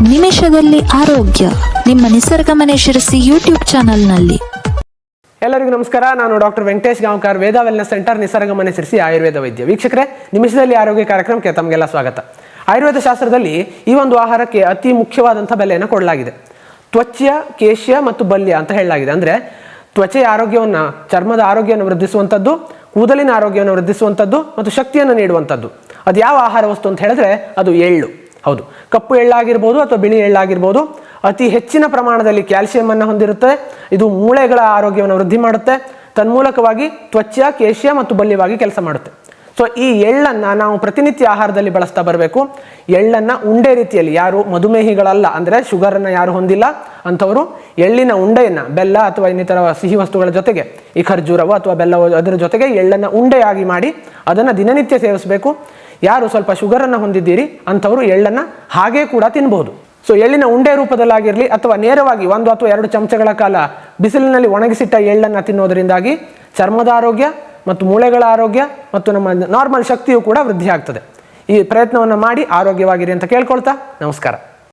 ನಿಮಿಷದಲ್ಲಿ ಆರೋಗ್ಯ ನಿಮ್ಮ ನಿಸರ್ಗ ಮನೆ ಶಿರಸಿ ಯೂಟ್ಯೂಬ್ ಚಾನೆಲ್ನಲ್ಲಿ. ಎಲ್ಲರಿಗೂ ನಮಸ್ಕಾರ. ನಾನು ಡಾಕ್ಟರ್ ವೆಂಕಟೇಶ್ ಗಾಂವ್ಕರ್, ವೇದ ವೆಲ್ನೆಸ್ ಸೆಂಟರ್, ನಿಸರ್ಗ ಮನೆ ಶಿರಸಿ ಆಯುರ್ವೇದ ವೈದ್ಯ. ವೀಕ್ಷಕರೇ, ನಿಮಿಷದಲ್ಲಿ ಆರೋಗ್ಯ ಕಾರ್ಯಕ್ರಮಕ್ಕೆ ತಮಗೆಲ್ಲ ಸ್ವಾಗತ. ಆಯುರ್ವೇದ ಶಾಸ್ತ್ರದಲ್ಲಿ ಈ ಒಂದು ಆಹಾರಕ್ಕೆ ಅತಿ ಮುಖ್ಯವಾದಂಥ ಬೆಲೆಯನ್ನು ಕೊಡಲಾಗಿದೆ. ತ್ವಚ್ಯ, ಕೇಶ್ಯ ಮತ್ತು ಬಲ್ಯ ಅಂತ ಹೇಳಲಾಗಿದೆ. ಅಂದರೆ ತ್ವಚೆಯ ಆರೋಗ್ಯವನ್ನು, ಚರ್ಮದ ಆರೋಗ್ಯವನ್ನು ವೃದ್ಧಿಸುವಂಥದ್ದು, ಕೂದಲಿನ ಆರೋಗ್ಯವನ್ನು ವೃದ್ಧಿಸುವಂಥದ್ದು ಮತ್ತು ಶಕ್ತಿಯನ್ನು ನೀಡುವಂಥದ್ದು. ಅದು ಯಾವ ಆಹಾರ ವಸ್ತು ಅಂತ ಹೇಳಿದ್ರೆ ಅದು ಎಳ್ಳು. ಹೌದು, ಕಪ್ಪು ಎಳ್ಳಾಗಿರ್ಬೋದು ಅಥವಾ ಬಿಳಿ ಎಳ್ಳಾಗಿರ್ಬೋದು. ಅತಿ ಹೆಚ್ಚಿನ ಪ್ರಮಾಣದಲ್ಲಿ ಕ್ಯಾಲ್ಸಿಯಂ ಅನ್ನು ಹೊಂದಿರುತ್ತೆ. ಇದು ಮೂಳೆಗಳ ಆರೋಗ್ಯವನ್ನು ವೃದ್ಧಿ ಮಾಡುತ್ತೆ. ತನ್ಮೂಲಕವಾಗಿ ತ್ವಚ್ಯ, ಕೇಶ್ಯ ಮತ್ತು ಬಲ್ಯವಾಗಿ ಕೆಲಸ ಮಾಡುತ್ತೆ. ಸೊ ಈ ಎಳ್ಳನ್ನು ನಾವು ಪ್ರತಿನಿತ್ಯ ಆಹಾರದಲ್ಲಿ ಬಳಸ್ತಾ ಬರಬೇಕು. ಎಳ್ಳನ್ನು ಉಂಡೆ ರೀತಿಯಲ್ಲಿ, ಯಾರು ಮಧುಮೇಹಿಗಳಲ್ಲ, ಅಂದರೆ ಶುಗರನ್ನು ಯಾರು ಹೊಂದಿಲ್ಲ ಅಂಥವರು ಎಳ್ಳಿನ ಉಂಡೆಯನ್ನು ಬೆಲ್ಲ ಅಥವಾ ಇನ್ನಿತರ ಸಿಹಿ ವಸ್ತುಗಳ ಜೊತೆಗೆ, ಈ ಖರ್ಜೂರವು ಅಥವಾ ಬೆಲ್ಲವು ಅದರ ಜೊತೆಗೆ ಎಳ್ಳನ್ನು ಉಂಡೆಯಾಗಿ ಮಾಡಿ ಅದನ್ನು ದಿನನಿತ್ಯ ಸೇವಿಸಬೇಕು. ಯಾರು ಸ್ವಲ್ಪ ಶುಗರನ್ನು ಹೊಂದಿದ್ದೀರಿ ಅಂಥವರು ಎಳ್ಳನ್ನು ಹಾಗೇ ಕೂಡ ತಿನ್ಬೋದು. ಸೊ ಎಳ್ಳಿನ ಉಂಡೆ ರೂಪದಲ್ಲಾಗಿರಲಿ ಅಥವಾ ನೇರವಾಗಿ 1 ಅಥವಾ 2 ಚಮಚಗಳ ಕಾಲ ಬಿಸಿಲಿನಲ್ಲಿ ಒಣಗಿಸಿಟ್ಟ ಎಳ್ಳನ್ನು ತಿನ್ನೋದರಿಂದಾಗಿ ಚರ್ಮದ ಆರೋಗ್ಯ ಮತ್ತು ಮೂಳೆಗಳ ಆರೋಗ್ಯ ಮತ್ತು ನಮ್ಮ ನಾರ್ಮಲ್ ಶಕ್ತಿಯು ಕೂಡ ವೃದ್ಧಿ ಆಗ್ತದೆ. ಈ ಪ್ರಯತ್ನವನ್ನು ಮಾಡಿ ಆರೋಗ್ಯವಾಗಿರಿ ಅಂತ ಕೇಳ್ಕೊಳ್ತಾ ನಮಸ್ಕಾರ.